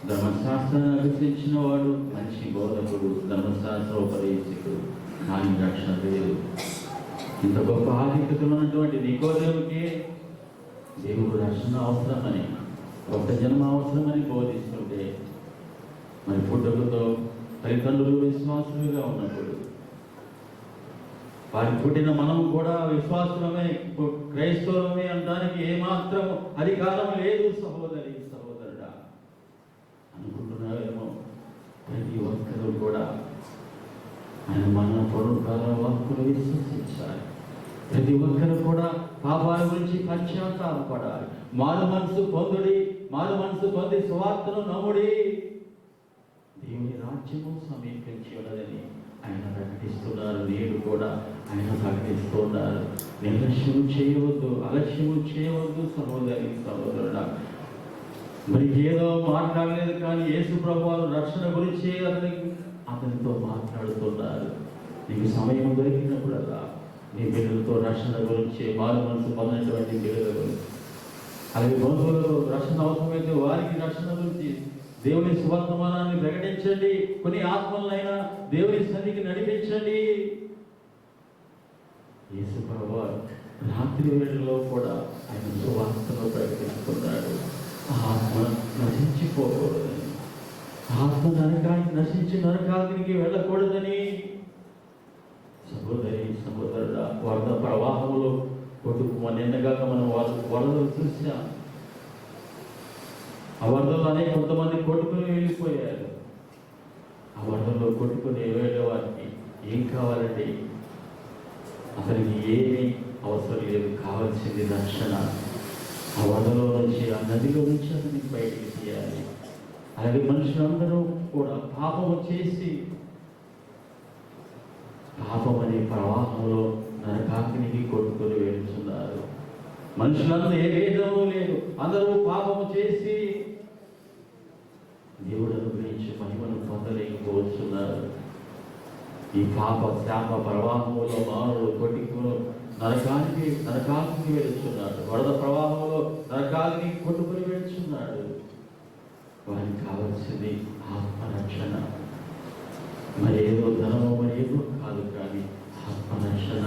ధర్మశాస్త్రాన్ని అభ్యసించిన వాడు మంచి బోధకుడు, ధర్మశాస్త్రోపదేశకుడు, కానీ రక్షణ లేదు. ఇంత గొప్ప ఆధిక్యతలు ఉన్నటువంటి నికోదేముకి దేవుడు రక్షణ అవసరమని, కొత్త జన్మ అవసరమని బోధిస్తుంటే, మరి పుట్టుకతో తల్లిదండ్రులు విశ్వాసులుగా ఉన్నప్పుడు వారి పుట్టిన మనం కూడా విశ్వాసులమే, క్రైస్తవులమే అనడానికి ఏమాత్రం అధికారం లేదు. సహోదరి సహోదరుడా, అనుకుంటున్నారేమో, ప్రతి ఒక్కరూ కూడా ఆయన మన పొరుకాల వాక్కులు విశ్వసించాలి. ప్రతి ఒక్కరు కూడా పాపాల గురించి పశ్చాత్తాపడాలి. మారు మనసు పొందుడి, మారు మనసు పొంది సువార్తను నమ్ముడి రాజ్యము సమీపించి ఉన్నదని ఆయన ప్రకటిస్తున్నారు. నేను కూడా ఆయన ప్రకటిస్తున్నారు. నిర్లక్ష్యం చేయవద్దు, అలక్ష్యము చేయవద్దు సహోదరి సహోదరుడా. మరి ఏదో మాట్లాడలేదు కానీ యేసు ప్రభువు రక్షణ గురించి అతనితో మాట్లాడుతున్నారు. నీకు సమయం దొరికినప్పుడల్లా నీ బిడ్డలతో రక్షణ గురించి, మారు మనసు పొందినటువంటి బిడ్డల గురించి, అలాగే బంధువులకు రక్షణ అవసరమైతే వారికి రక్షణ గురించి దేవుని సువర్తమానాన్ని ప్రకటించండి. కొన్ని ఆత్మలైనా దేవుని సన్నిధికి నడిపించండి. యేసు ప్రభువు రాత్రి వేళలో కూడా ఆయన సువార్తను ప్రకటిస్తున్నాడు. ఆత్మ నశించిపోకూడదని, ఆత్మ నశించి నరకాగ్నికి వెళ్ళకూడదని. సహోదరి సహోదరుడ, వరద ప్రవాహంలో నిన్నగాక మనం వరదలు చూసాం. ఆ వరదలు కొంతమంది కొట్టుకుని వెళ్ళిపోయారు. ఆ వరదల్లో కొట్టుకుని వెళ్ళే వారికి ఏం కావాలండి? అతనికి ఏమీ అవసరం లేదు, కావాల్సింది రక్షణ. ఆ వరదలో నుంచి, ఆ నదిలో నుంచి అతనికి బయటికి తీయాలి. అలాగే మనుషులందరూ కూడా పాపము చేసి పాపం అనే ప్రవాహంలో నరకాగ్నికి కొట్టుకొని వెళ్తున్నారు. మనుషులందరూ ఏ భేదము లేదు, అందరూ పాపము చేసి దేవుడు అనుగ్రహించి మహిమను పొందలేకపోతున్నారు. ఈ పాప శాప ప్రవాహంలో మానవుడు కొట్టుకుని నరకాగ్నికి వెళ్తున్నాడు. వరద ప్రవాహంలో నరకాగ్నికి కొట్టుకుని వెళ్తున్నాడు. వారికి కావాల్సింది ఆత్మరక్షణ. మరి ఏదో ధనము మరి ఏదో కాదు, కానీ ఆత్మరక్షణ.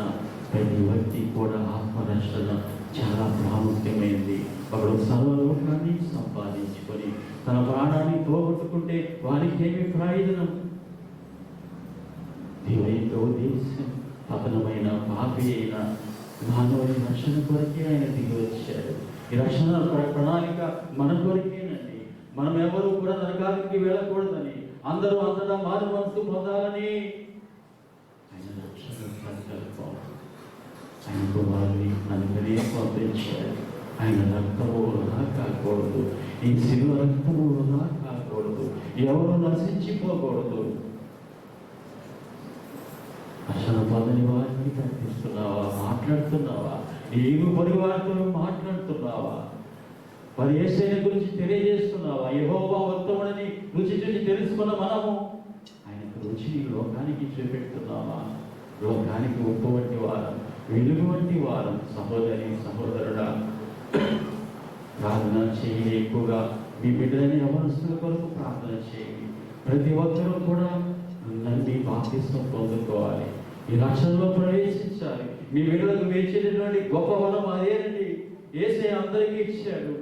ప్రతి వ్యక్తి కూడా ఆత్మరక్షణ చాలా ప్రాముఖ్యమైనది. ఒకడు సర్వలోకాన్ని సంపాదించుకొని తన ప్రాణాన్ని పోగొట్టుకుంటే వారికి ఏమి ప్రయోజనం? దేవుని యొక్క ఉద్దేశం పతనమైన పాపి అయిన మానవుని రక్షణ కొరకే ఆయన దిగి వచ్చాడు. ఈ రక్షణ ప్రణాళిక మన కొరకేనండి. మనం ఎవరు కూడా నరకానికి వెళ్ళకూడదని, అందరూ అంతటా మారు మనసు పొందాలని ఆయన రక్షణ సంకల్పం. ఆయన కుమారుని అందుకనే పంపించాడు. ఆయన రక్తము వృధా కాకూడదు, ఈ శిలువ రక్తము వృధా కాకూడదు, ఎవరు నశించిపోకూడదు. రక్షణ పొందని వారిని ప్రకటిస్తున్నావా? మాట్లాడుతున్నావా? నీవు పొరుగు వారితో మాట్లాడుతున్నావా? వారి యేసయ్య గురించి తెలియజేస్తున్నావా? యెహోవా ఉత్తముడని రుచి చూసి తెలుసుకున్న మనము ఆయనకు రుచిని లోకానికి చూపెడుతున్నావా? లోకానికి ఉప్పు వంటి వారం, వెలుగు వంటి వారం. సహోదరి సహోదరుడా, ప్రార్థన చేయి. ఎక్కువగా మీ బిడ్డలని యవనస్తుల కొరకు ప్రార్థన చేయండి. ప్రతి ఒక్కరూ కూడా నన్ను బాప్తిస్మం పొందుకోవాలి, ఈ రక్షణలో ప్రవేశించాలి. మీ బిడ్డలకు వేచేటటువంటి గొప్ప వరం అదేనండి. యేసయ్య అందరికీ ఇచ్చాడు.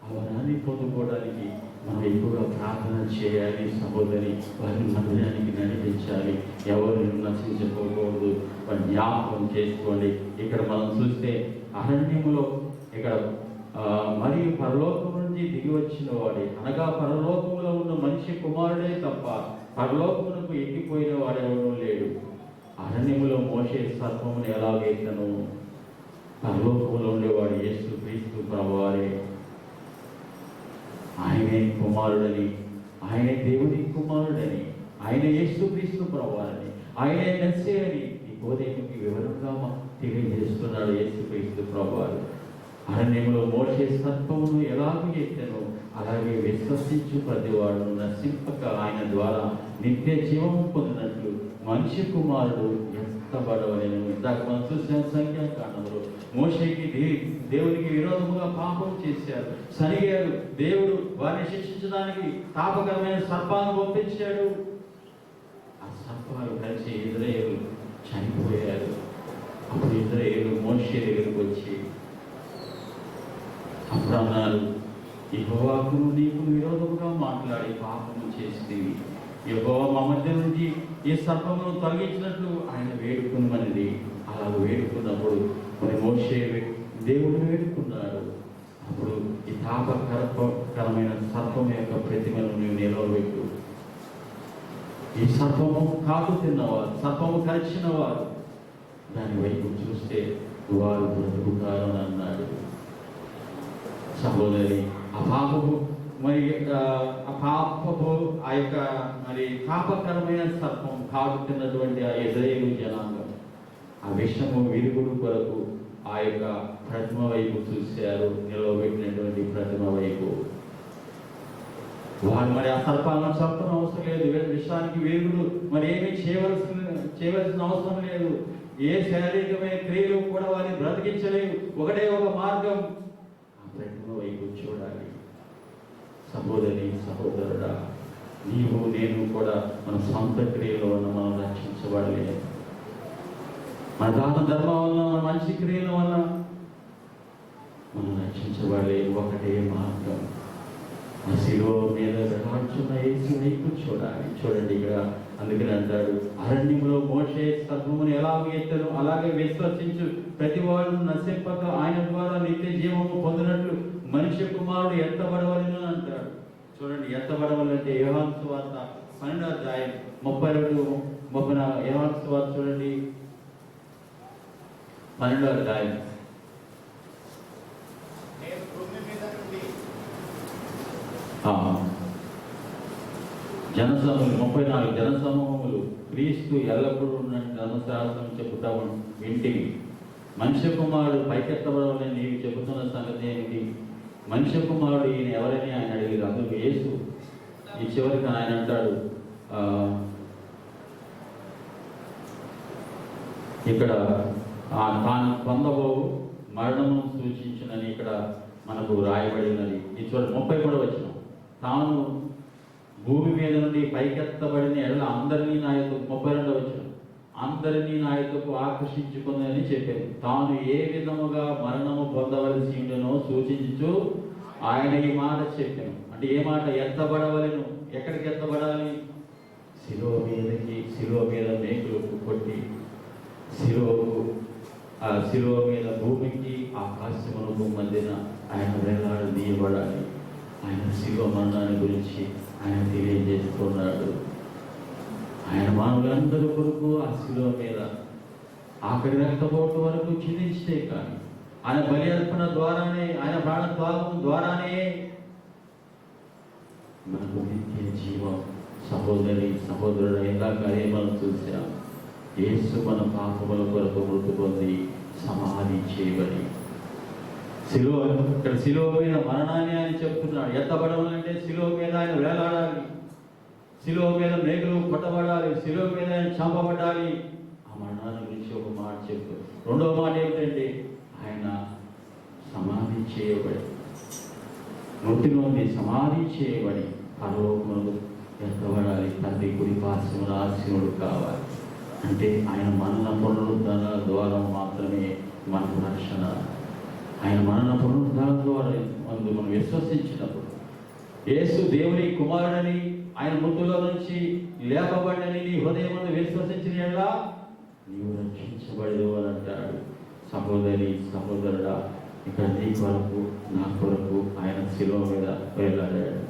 ఆ వరాన్ని పొందుకోవడానికి మనం ఎక్కువగా ప్రార్థన చేయాలి. సహోదరి, వారిని మందిరానికి నడిపించాలి. ఎవరు నశించుకోకూడదు. వారి జ్ఞాపకం చేసుకోండి. ఇక్కడ మనం చూస్తే అరణ్యములో ఇక్కడ మరియు పరలోకం నుండి దిగి వచ్చిన వాడే, అనగా పరలోకములో ఉన్న మనిషి కుమారుడే తప్ప పరలోకమునకు ఎక్కిపోయిన వాడెవడూ లేడు. అరణ్యములో మోషే సర్పమును ఎలాగైతను, పరలోకములో ఉండేవాడు యేసు క్రీస్తు ప్రభువారే. ఆయనే కుమారుడని, ఆయనే దేవుని కుమారుడని, ఆయన యేసు క్రీస్తు ప్రభువారని, ఆయనే మెస్సీ అని నికోదేముకి వివరంగా తెలియజేస్తున్నాడు యేసు క్రీస్తు ప్రభువారు. అరణ్యంలో మోషే సర్పమును ఎలాగూ ఎత్తెనో అలాగే విశ్వసించు ప్రతివాడు నశింపక ఆయన ద్వారా నిత్య జీవము పొందినట్లు మనిషి కుమారుడు ఎత్తబడవలెను. ఇందాక మనం చూసిన సంఖ్యాకాండంలో మోషేకి దేవునికి విరోధముగా పాపం చేశారు, సరిగారు. దేవుడు వారిని శిక్షించడానికి తాపకరమైన సర్పాలను పంపించాడు. ఆ సర్పాలు కలిసి ఇశ్రాయేలు చనిపోయారు. అప్పుడు ఇశ్రాయేలు మోషే దగ్గరికి వచ్చి అప్పుడు అన్నారు, యెహోవాకును నీకు విరోధముగా మాట్లాడి పాపము చేసింది. యెహోవా మా మధ్య నుంచి ఈ సర్పమును తొలగించినట్లు ఆయన వేడుకున్నది. అలా వేడుకున్నప్పుడు మరి మోషే దేవుడు వేడుకున్నాడు. అప్పుడు ఈ తాపకరమైన సర్పం యొక్క ప్రతిమను నీవు నిలవబెట్టు. ఈ సర్పము కాటు తిన్నవారు, సర్పము కరిచిన వారు దాని వైపు చూస్తే వారు బ్రతుకుతారని అన్నాడు. సహోదరి, ఆ పాపపు మరి ఆ పాప లోకపు ఆ యొక్క మరి పాపకరమైన సర్పం కాగుతున్నటువంటి ఆ ఇశ్రాయేలు జనాంగం ఆ విషము విరుగుడు కొరకు ఆ యొక్క ప్రతిమ వైపు చూశారు. నిలవబెట్టినటువంటి ప్రతిమ వైపు వారు మరి ఆ సర్పాలను చంపడం అవసరం లేదు. విషయానికి విరుగుడు మరి ఏమీ చేయవలసిన అవసరం లేదు. ఏ శారీరకమైన క్రియలు కూడా వారిని బ్రతికించలేవు. ఒకటే ఒక మార్గం, ఆ ప్రతిమ వైపు చూడాలి. సహోదరి సహోదరుడా, నీవు నేను కూడా మన సొంత క్రియల వల్ల మనం రక్షించబడలేదు. మన దాన ధర్మం వల్ల, మన మంచి క్రియల వల్ల మనం రక్షించబడలేదు. ఒకటే మార్గం, ఆ శిలువ మీద వేలాడుచున్న యేసు వైపు చూడాలి. చూడండి ఇక్కడ అందుకని అంటాడు, అరణ్యంలో మోషే సర్పమును ఎలాగ ఎత్తను అలాగే విశ్వసించు ప్రతి వాడు నశింపక ఆయన ద్వారా నిత్య జీవము పొందినట్లు మనిషి కుమారుడు ఎత్తబడవలను అంటాడు. చూడండి, ఎత్తబడవాలంటే యోహాను సువార్త 12వ అధ్యాయం 32-34 యోహాను సువార్త చూడండి, 12వ అధ్యాయం. నేను భూమి మీద నుండి జనసమూహములు 34 జనసమూహములు క్రీస్తు ఎల్లప్పుడూ ఉన్న ధర్మశాస్త్రం చెబుతా వింటివి. మనిషి కుమారుడు పైకెత్తబడవలని నీవు చెబుతున్న సంగతి ఏమిటి? మనిషి కుమారుడు ఈయన ఎవరని ఆయన అడిగారు. అందుకు యేసు ఈ చివరికి ఆయన అంటాడు, ఇక్కడ తాను పొందబోవు మరణము సూచించినని ఇక్కడ మనకు రాయబడి ఉన్నది. ఈ చూడండి 30 కూడా వచ్చిన, తాను భూమి మీద నుండి పైకెత్తబడిన ఎడల అందరినీ నా యొక్క 32 వచ్చిన అందరినీ నా యొక్కకు ఆకర్షించుకుందని చెప్పారు. తాను ఏ విధముగా మరణము పొందవలసి ఉండనో సూచించు ఆయన ఈ మాట చెప్పాను. అంటే ఏ మాట? ఎత్తబడవలను. ఎక్కడికి ఎత్తబడాలి? శిలువ మీదకి. శిలువ మీద మేకులకు కొట్టి శిలువ మీద భూమికి ఆకాశమునకు మధ్యన ఆయన వేలాడదీయబడాలి. ఆయన శిలువ మరణాన్ని గురించి ఆయన తెలియజేస్తున్నాడు. ఆయన మానవులందరి కొరకు ఆ శిలువ మీద ఆఖరి రక్తపోటు వరకు చిందించే కానీ ఆయన బలి అర్పణ ద్వారానే, ఆయన ప్రాణత్యాగం ద్వారానే మనకు నిత్య జీవం. సహోదరి సహోదరుడు, ఇందాక మనం చూసాం, యేసు మన పాపముల కొరకు మృతి పొంది సమాధి చేయబడి ఇక్కడ శిలువ మీద మరణాన్ని ఆయన చెప్తున్నాడు. ఎత్తబడవాలంటే శిలువ మీద ఆయన వేలాడాలి, శిలువ మీద మేకులు కొట్టబడాలి, శిలువ మీద ఆయన చంపబడాలి. ఆ మరణాన్ని గురించి ఒక మాట చెప్పు. రెండవ మాట ఏమిటంటే ఆయన సమాధి చేయబడి, మృతి నుండి సమాధి చేయబడి పరలోకమునకు ఎత్తబడాలి. తండ్రి కుడి పార్శ్వమున ఆసీనుడు కావాలి. అంటే ఆయన మరణ పునరుద్ధరణ ద్వారా మాత్రమే మనకు రక్షణ. ఆయన మరణ పునరుద్ధరణ ద్వారా మనం విశ్వసించినప్పుడు, యేసు దేవుని కుమారుడని, ఆయన మృతుల నుంచి లేపబడని నీ హృదయమును విశ్వసించిన యెడల నీవు రక్షించబడదు అని అంటాడు. సహోదరి సహోదరుడా, ఇక్కడ నీ కొరకు నా కొరకు ఆయన శిలువ మీద వేలాడాడు.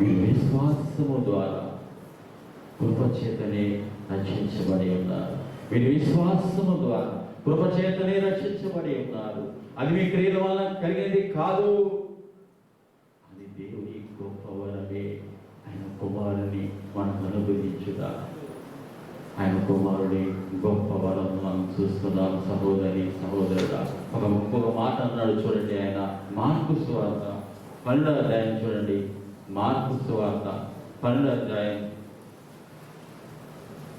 ఈ విశ్వాసము ద్వారా కృపచేతనే రక్షించబడి ఉన్నారు. మీరు విశ్వాసము ద్వారా కృపచేతనే రక్షించబడి ఉన్నారు. అది మీ క్రియల వల్ల కలిగేది కాదు, అది దేవుని గొప్ప వరమే. ఆయన కుమారుని మనం అనుభవించుట, ఆయన కుమారుడి గొప్ప వరం మనం చూస్తున్నాం. సహోదరి సహోదరుడా, ఒక మాట అన్నాడు చూడండి. ఆయన మార్కు సువార్త 12వ అధ్యాయం చూడండి. మార్కు సువార్త 12వ అధ్యాయం.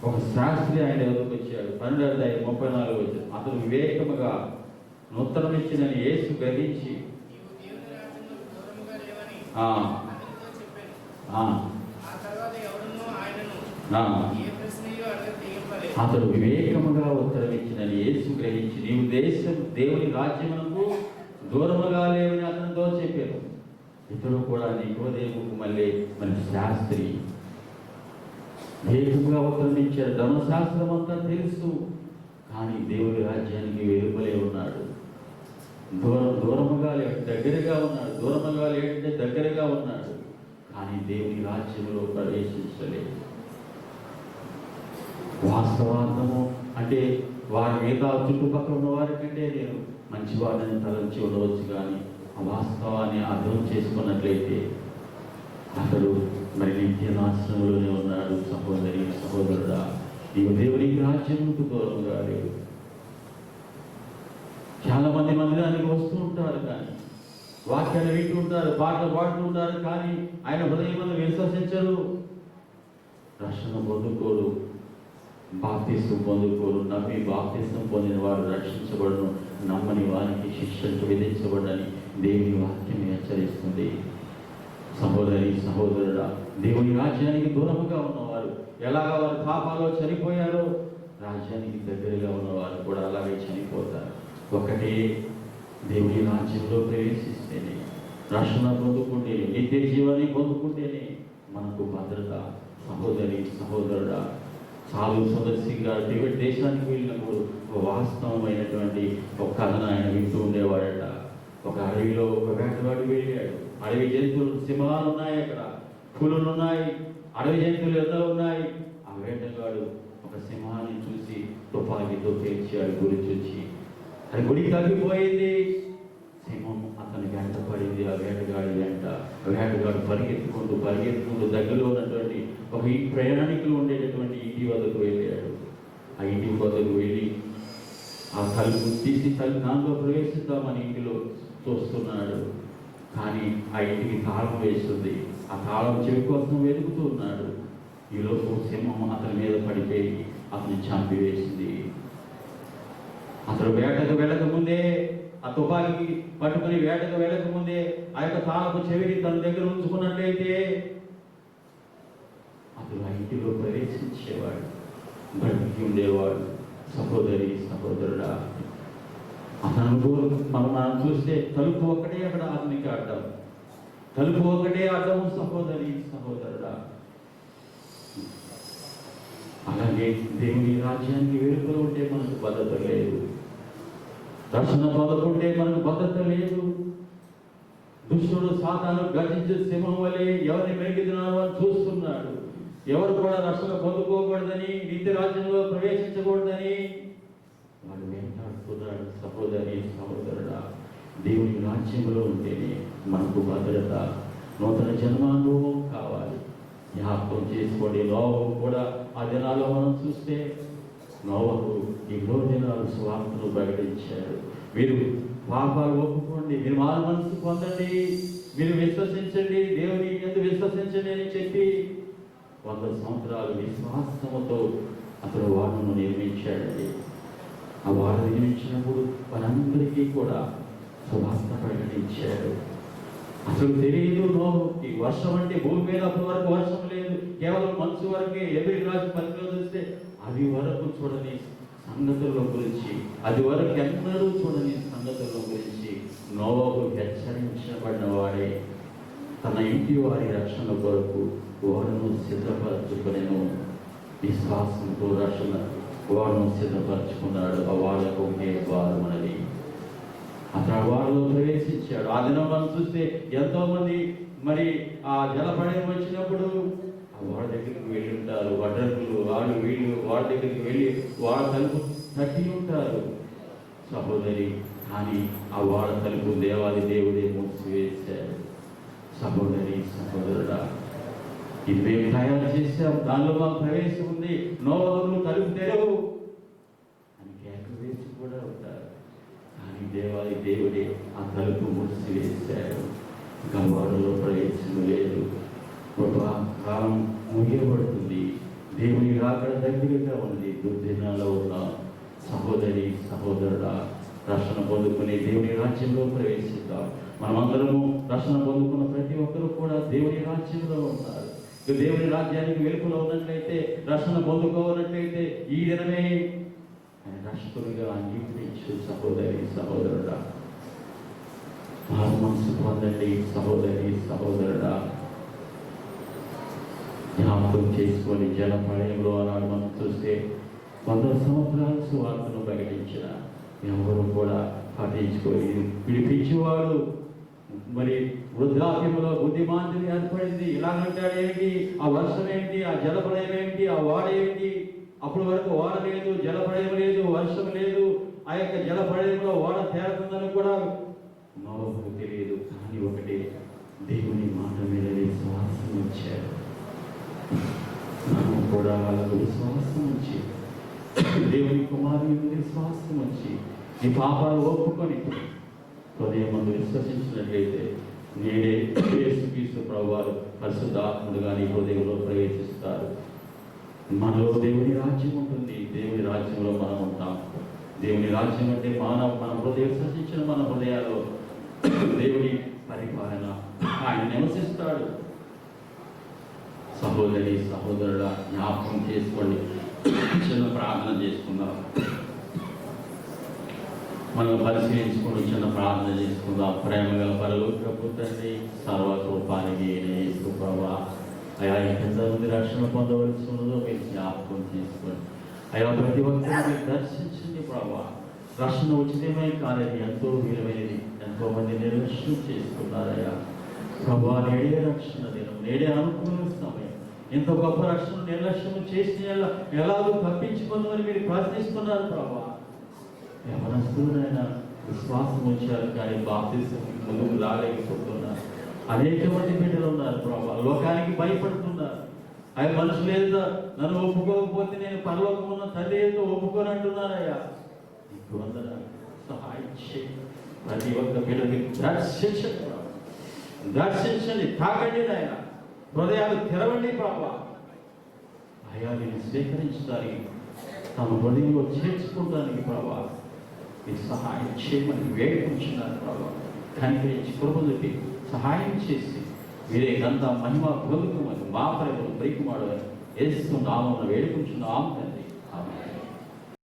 ఒక శాస్త్రి ఆయన ఎదురుకు వచ్చాడు. 12వ అధ్యాయం 34 వచ్చాడు. అతను వివేకముగా నూతనం ఇచ్చినని యేసు గ్రహించి అతడు వివేకముగా ఉత్తరం ఇచ్చినని యేసు గ్రహించి నీవు దేవుని రాజ్యమునకు దూరముగా లేవని అతనితో చెప్పారు. ఇతడు కూడా నికోదేముకు మళ్ళీ మన శాస్త్రి వేగంగా ఉత్తరం ఇచ్చాడు. ధర్మశాస్త్రం అంతా తెలుసు, కానీ దేవుని రాజ్యానికి వెలుపలే ఉన్నాడు. దూరముగా లేడు, దగ్గరగా ఉన్నాడు. దూరముగా లేదంటే దగ్గరగా ఉన్నాడు, కానీ దేవుని రాజ్యంలో ప్రవేశించలేదు. వాస్తవార్థము అంటే వారి మిగతా చుట్టుపక్కల ఉన్న వారి కంటే నేను మంచివాడిని తలంచి ఉండవచ్చు, కానీ ఆ వాస్తవాన్ని అర్థం చేసుకున్నట్లయితే నిత్య నాశనంలోనే ఉన్నాడు. సహోదరి సహోదరుడా, నీవు దేవునికి రాజ్యముకు దూరంగా లేవు. చాలా మంది మందిరానికి వస్తూ ఉంటారు, కానీ వాక్యాలు వింటూ ఉంటారు, పాటలు పాడుతూ ఉంటారు, కానీ ఆయన హృదయం విశ్వసించరు, రక్షణ పొందుకోరు, బాప్తిస్మం పొందుకోరు. నమ్మి బాప్తిస్మం పొందిన వాడు రక్షించబడను, నమ్మని వారికి శిక్షకు విధించబడని దేవుని వాక్యం హెచ్చరిస్తుంది. సహోదరి సహోదరుడా, దేవుని రాజ్యానికి దూరముగా ఉన్నవారు ఎలాగ వారు పాపాలో చనిపోయారో, రాజ్యానికి దగ్గరగా ఉన్నవారు కూడా అలాగే చనిపోతారు. ఒకటే దేవుని రాజ్యంలో ప్రవేశిస్తేనే, రక్షణ పొందుకుంటేనే, నిత్య జీవాన్ని పొందుకుంటేనే మనకు భద్రత. సహోదరి సహోదరుడా, చాలు సుదర్శన్ గారు టిబెట్ దేశానికి వెళ్ళినప్పుడు ఒక వాస్తవమైనటువంటి ఒక కథను ఆయన వింటూ ఉండేవాడట. ఒక అడవిలో ఒక వేటగాడు వెళ్ళాడు. అడవి జంతువులు, సింహాలు ఉన్నాయి, అక్కడ పులులు ఉన్నాయి, అడవి జంతువులు ఎన్నో ఉన్నాయి. ఆ వేటగాడు ఒక సింహాన్ని చూసి తుపాకీతో పేల్చాడు, గురి చూచి. అది గుడి తగ్గిపోయింది. సింహం అతని వెంట పడింది. ఆ వేటగాడి వెంట వేటగాడు పరిగెత్తుకుంటూ దగ్గరలో ఉన్నటువంటి ఒక ప్రయాణికులు ఉండేటటువంటి ఇంటి వద్దకు వెళ్ళాడు. ఆ ఇంటి వద్దకు వెళ్ళి ఆ తలుపు తీసి దాంట్లో ప్రవేశిద్దామని ఇంటిలో చూస్తున్నాడు. కానీ ఆ ఇంటికి తాళం వేస్తుంది. ఆ తాళం చెవి కోసం వెతుకుతూ ఉన్నాడు. ఈలోపు సింహం అతని మీద పడిపోయి అతన్ని చంపివేసింది. అతడు వేటకు వెళ్ళకముందే, ఆ తుపాకి పట్టుకుని వేటకు వెళ్ళకముందే ఆ యొక్క తాళపు చెవిని తన దగ్గర ఉంచుకున్నట్లయితే అతడు ఆ ఇంటిలో ప్రవేశించేవాడు, బ్రతికి ఉండేవాడు. సహోదరి సహోదరుడా, అతను మనం చూస్తే తలుపు ఒకటే అక్కడ అతనికి అడ్డం, తలుపు ఒకటే అడ్డం. సహోదరి సహోదరుడా, అలాగే దేవుని రాజ్యానికి వెలుపల ఉంటే మనకు భద్రత లేదు, రక్షణ పొందకుంటే మనకు భద్రత లేదు. దుష్టుడు సాతాను గర్జించే సింహం వలె ఎవరిని మెరుగుతున్నారో అని చూస్తున్నాడు. ఎవరు కూడా రక్షణ పొందుకోకూడదని, నిత్య రాజ్యంలో ప్రవేశించకూడదని వాడు వెంటాడుతున్నాడు. సహోదరి సహోదరుడా, దేవుని రాజ్యంలో ఉంటేనే మనకు భద్రత, నూతన జన్మానుభవం కావాలి. జ్ఞాపకం చేసుకోండి, నోవహు కూడా ఆ దినాల్లో మనం చూస్తే నోవహు ఎన్నో దినాలు స్వార్థను ప్రకటించాడు. మీరు పాపాలు ఒప్పుకోండి, మీరు మారు మనసు పొందండి, మీరు విశ్వసించండి, దేవుని యందు విశ్వసించండి అని చెప్పి 100 సంవత్సరాలు విశ్వాసముతో అతడు వాడును నిర్మించాడండి. ఆ వాడు నిర్మించినప్పుడు వారందరికీ కూడా సువార్త ప్రకటించాడు. అసలు తెలియదు నోహుకి వర్షం అంటే భూమి మీద అప్పటి వరకు వర్షం లేదు, కేవలం మంచు వరకే. ఎదురు రాజు పత్రికలో చూస్తే అది వరకు చూడని సంగతుల గురించి, అది వరకు ఎన్నడూ చూడని సంగతుల గురించి నోవహు హెచ్చరించబడిన వాడే తన ఇంటి వారి రక్షణ కొరకు ఓడను సిద్ధపరచుకునేను. విశ్వాసంతో రక్షణ ఓడను సిద్ధపరచుకున్నాడు. ఆ వాడకు ఒకే ద్వారం అనేది. అతను వాడలో ప్రవేశించాడు. ఆ దినం మనం చూస్తే ఎంతో మంది మరి ఆ జలప్రళయం వచ్చినప్పుడు ఆ వాడ దగ్గరికి వెళ్ళి ఉంటారు. వడ్రంగులు వాళ్ళు వీళ్ళు వాడ దగ్గరికి వెళ్ళి వాడ తలుపు తట్టి ఉంటారు. సహోదరి, కానీ ఆ వాడ తలుపు దేవాది దేవుడే మూసివేశాడు. సహోదరి సహోదరుడా, ఇది మేము తయారు చేశాం, దానిలో మాకు ప్రవేశం ఉంది, నోవహు తలుపు తెరవు అని కేకలు వేసి కూడా ఉంటారు. కానీ దేవాది దేవుడే ఆ తలుపు మూసివేశాడు. ఇంకా వాడలో ప్రవేశం లేదు. కాలం ముగియబడుతుంది. దేవుని రాకడ దగ్గరగా ఉంది. దుర్దినాల్లో ఉన్న సహోదరి సహోదరుడా, రక్షణ పొందుకుని దేవుని రాజ్యంలో ప్రవేశిద్దాం. మనమందరము రక్షణ పొందుకున్న ప్రతి ఒక్కరూ కూడా దేవుని రాజ్యంలో ఉన్నారు. దేవుని రాజ్యానికి వెలుపులో ఉన్నట్లయితే, రక్షణ పొందుకోవాలన్నట్లయితే ఈ దినమే ఆయన రక్షకునిగా అంగీకరించు. సహోదరి సహోదరుడా, మారు మనసు పొందండి. సహోదరి సహోదరుడా, జ్ఞాపకం చేసుకొని జలప్రళయంలో ఆనాడు మనం చూస్తే 100 సంవత్సరాలు సువార్తను ప్రకటించిన ఎవరు కూడా పట్టించుకొని పిలిపించేవాడు. మరి వృద్ధాప్యంలో బుద్ధిమాంద్యం ఏర్పడింది. ఇలాగంటాడేంటి, ఆ వర్షం ఏంటి, ఆ జలప్రళయం ఏంటి, ఆ వాడ ఏంటి? అప్పటి వరకు వాడ లేదు, జలప్రళయం లేదు, వర్షం లేదు. ఆ యొక్క జలప్రళయంలో వాడ తేరుతుందని కూడా నోవహుకు తెలియదు. కానీ ఒకటే, దేవుని మాట మీద విశ్వాసం వచ్చాడు. కూడా వాళ్ళకు విశ్వాసం ఉంచి దేవుని కుమారుని మీద విశ్వాసం ఉంచి ఈ పాపాలు ఒప్పుకొని హృదయం ముందు విశ్వసించినట్లయితే నేడే యేసుక్రీస్తు ప్రభువారు పరిశుద్ధాత్ముడుగా నీ హృదయంలో ప్రవేశిస్తారు. మనలో దేవుని రాజ్యం ఉంటుంది. దేవుని రాజ్యంలో మనం ఉంటాం. దేవుని రాజ్యం అంటే మన హృదయం విశ్వసించిన మన హృదయాల్లో దేవుని పరిపాలన ఆయన నివసిస్తాడు. సహోదరి సహోదరుల జ్ఞాపకం చేసుకోండి. చిన్న ప్రార్థన చేసుకుందాం. మనం పరిశీలించుకుని చిన్న ప్రార్థన చేసుకుందాం. ప్రేమగల పరలోకపు తండ్రి, సర్వకృపానికి యేసు ప్రభువా, అయా ఎంతమంది రక్షణ పొందవలసి ఉన్నదో మీరు జ్ఞాపకం చేసుకోండి. అయా ప్రతి ఒక్కరిని మీరు దర్శించండి ప్రభువా. రక్షణ ఉచితమే కాదని ఎంతో విలువైనది. ఎంతో మంది నిర్లక్ష్యం చేసుకున్నారయ్యా ప్రభువా. నేడే రక్షణ దినం, నేడే అనుకూల సమయం. ఇంత గొప్ప రక్షణ నిర్లక్ష్యం చేసిన ఎలాగో తప్పించుకుందామని మీరు ప్రార్థిస్తున్నారు ప్రభువా. యవనస్తులైనా విశ్వాసం ఉంచారు కానీ బాప్తిసం ముందుకు రాలేకపోతున్నారు. అనేక మంది బిడ్డలు ఉన్నారు ప్రభువా, లోకానికి భయపడుతున్నారు. అవి మనుషులు ఏదో నన్ను ఒప్పుకోకపోతే నేను పరలోకం ఉన్న తండ్రి ఏదో ఒప్పుకొని అంటున్నారయ్యా. నీకు వందనాలు, సహాయం చేయి. ప్రతి ఒక్క బిడ్డకి దర్శించండి ప్రభువా, దర్శించండి, తాకండి నాయన. హృదయాలు తెరవండి ప్రభువా. అయా నేను స్వీకరించడానికి తమ హృదయంలో చేర్చుకోవడానికి ప్రభువా మీరు సహాయం చేయమని వేడుకుంటున్నారు ప్రభువా. కనికరించి కృపలకి సహాయం చేసి మీరే గంత మహిమ పొందుకోమని మా ప్రభువు పైకి మాడవని యేసు నామమున వేడుకుంటున్నాం.